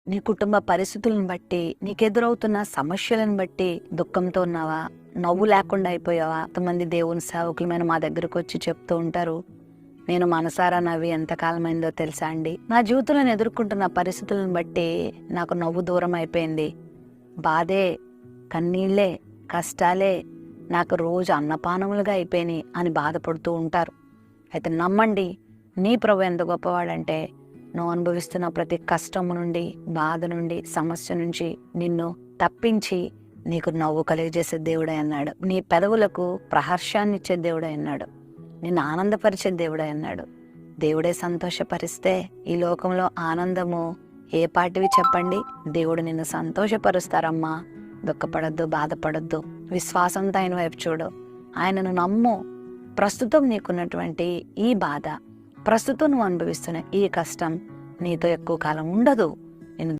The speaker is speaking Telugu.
నీ కుటుంబ పరిస్థితులను బట్టి, నీకెదురవుతున్న సమస్యలను బట్టి దుఃఖంతో ఉన్నావా? నవ్వు లేకుండా అయిపోయావా? కొంతమంది దేవుని సేవకులమైన మా దగ్గరకు వచ్చి చెప్తూ ఉంటారు, నేను మనసారా నవ్వి ఎంతకాలమైందో తెలుసా అండి, నా జీవితంలో నేను ఎదుర్కొంటున్న పరిస్థితులను బట్టి నాకు నవ్వు దూరం అయిపోయింది, బాధే, కన్నీళ్లే, కష్టాలే నాకు రోజు అన్నపానములుగా అయిపోయినాయి అని బాధపడుతూ ఉంటారు. అయితే నమ్మండి, నీ ప్రభు ఎంత గొప్పవాడంటే, నువ్వు అనుభవిస్తున్న ప్రతి కష్టము నుండి, బాధ నుండి, సమస్య నుంచి నిన్ను తప్పించి నీకు నవ్వు కలిగజేసే దేవుడే అన్నాడు. నీ పెదవులకు ప్రహర్షాన్ని ఇచ్చే దేవుడే అన్నాడు. నిన్ను ఆనందపరిచే దేవుడే అన్నాడు. దేవుడే సంతోషపరిస్తే ఈ లోకంలో ఆనందము ఏ పాటివి చెప్పండి? దేవుడు నిన్ను సంతోషపరుస్తారమ్మా. దుఃఖపడద్దు, బాధపడద్దు, విశ్వాసంతో ఆయన వైపు చూడు, ఆయనను నమ్ము. ప్రస్తుతం నీకున్నటువంటి ఈ బాధ, ప్రస్తుతం నువ్వు అనుభవిస్తున్న ఈ కష్టం నీతో ఎక్కువ కాలం ఉండదు.